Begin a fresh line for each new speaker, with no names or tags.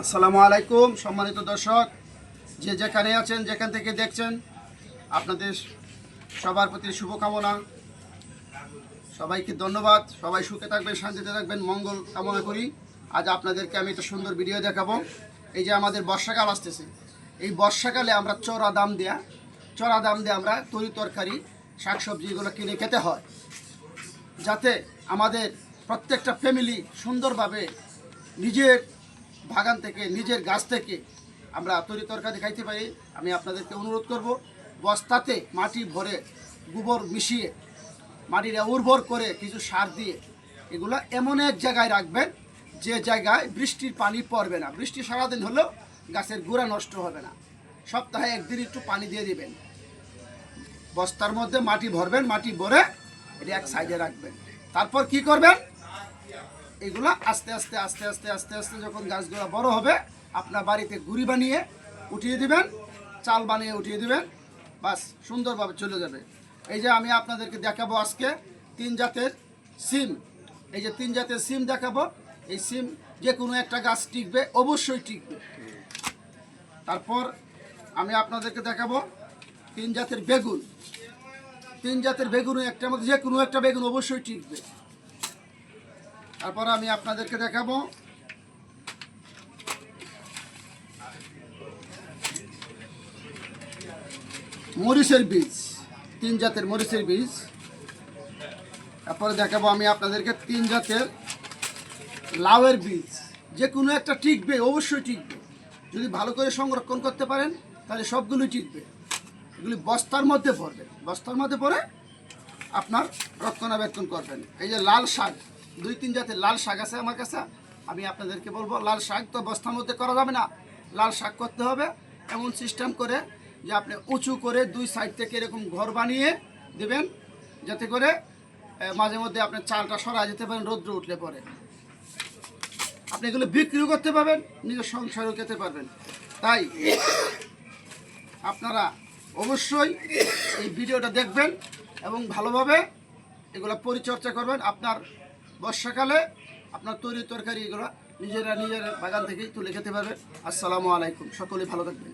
আসসালামু আলাইকুম সম্মানিত দর্শক, যে যেখানে আছেন, যেখান থেকে দেখছেন, আপনাদের সবার প্রতি শুভকামনা। সবাইকে ধন্যবাদ। সবাই সুখে থাকবেন, শান্তিতে থাকবেন, মঙ্গল কামনা করি। আজ আপনাদেরকে আমি একটা সুন্দর ভিডিও দেখাবো। এই যে আমাদের বর্ষাকাল আসতেছে, এই বর্ষাকালে আমরা চড়া দাম দিয়ে আমরা তরি তরকারি শাকসবজিগুলো কিনে খেতে হয়, যাতে আমাদের প্রত্যেকটা ফ্যামিলি সুন্দরভাবে নিজের বাগান থেকে, নিজের গাছ থেকে আমরা তরি তরকারি খাইতে পারি। আমি আপনাদেরকে অনুরোধ করব, বস্তাতে মাটি ভরে, গোবর মিশিয়ে, মাটিটা উর্বর করে, কিছু সার দিয়ে এগুলো এমন এক জায়গায় রাখবেন যে জায়গায় বৃষ্টির পানি পড়বে না। বৃষ্টি সারাদিন হলেও গাছের গোড়া নষ্ট হবে না। সপ্তাহে একদিন একটু পানি দিয়ে দিবেন। বস্তার মধ্যে মাটি ভরবেন, মাটি ভরে এটা এক সাইডে রাখবেন। তারপর কি করবেন, এগুলো আস্তে আস্তে আস্তে আস্তে আস্তে আস্তে যখন গাছগুলো বড় হবে, আপনার বাড়িতে গুঁড়ি বানিয়ে উঠিয়ে দিবেন, চাল বানিয়ে উঠিয়ে দিবেন, বাস সুন্দরভাবে চলে যাবে। এই যে আমি আপনাদেরকে দেখাবো আজকে 3 জাতের সিম। এই যে 3 জাতের সিম দেখাবো। এই সিম যে কোনো একটা গাছ টিকবে, অবশ্যই টিকবে। তারপর আমি আপনাদেরকে দেখাবো 3 জাতের বেগুন। 3 জাতের বেগুন একটার মধ্যে যে কোনো একটা বেগুন অবশ্যই টিকবে। তারপর আমি আপনাদেরকে দেখাবো মরিচের বীজ, 3 জাতের মরিচের বীজ। তারপরে দেখাবো আমি আপনাদেরকে 3 জাতের লাউয়ের বীজ। যে কোনো একটা টিকবে, অবশ্যই টিকবে। যদি ভালো করে সংরক্ষণ করতে পারেন তাহলে সবগুলোই টিকবে। এগুলি বস্তার মধ্যে ভরবেন, বস্তার মধ্যে পরে আপনার রক্ষণাবেক্ষণ করবেন। এই যে লাল শাক, 2-3 জাতের লাল শাক আছে আমার কাছে। আমি আপনাদেরকে বলবো, লাল শাক তো বস্তার মধ্যে করা যাবে না। লাল শাক করতে হবে এমন সিস্টেম করে যে আপনি উঁচু করে 2 সাইড থেকে এরকম ঘর বানিয়ে দেবেন, যাতে করে মাঝে মধ্যে আপনার চালটা সরা যেতে পারেন রৌদ্র উঠলে পরে। আপনি এগুলো বিক্রিও করতে পারবেন, নিজের সংসারও খেতে পারবেন। তাই আপনারা অবশ্যই এই ভিডিওটা দেখবেন এবং ভালোভাবে এগুলো পরিচর্যা করবেন। আপনার বর্ষাকালে আপনার তরি তরকারি এগুলো নিজের বাগান থেকেই তুলে খেতে পারবেন। আসসালামু আলাইকুম, সকলে ভালো থাকবেন।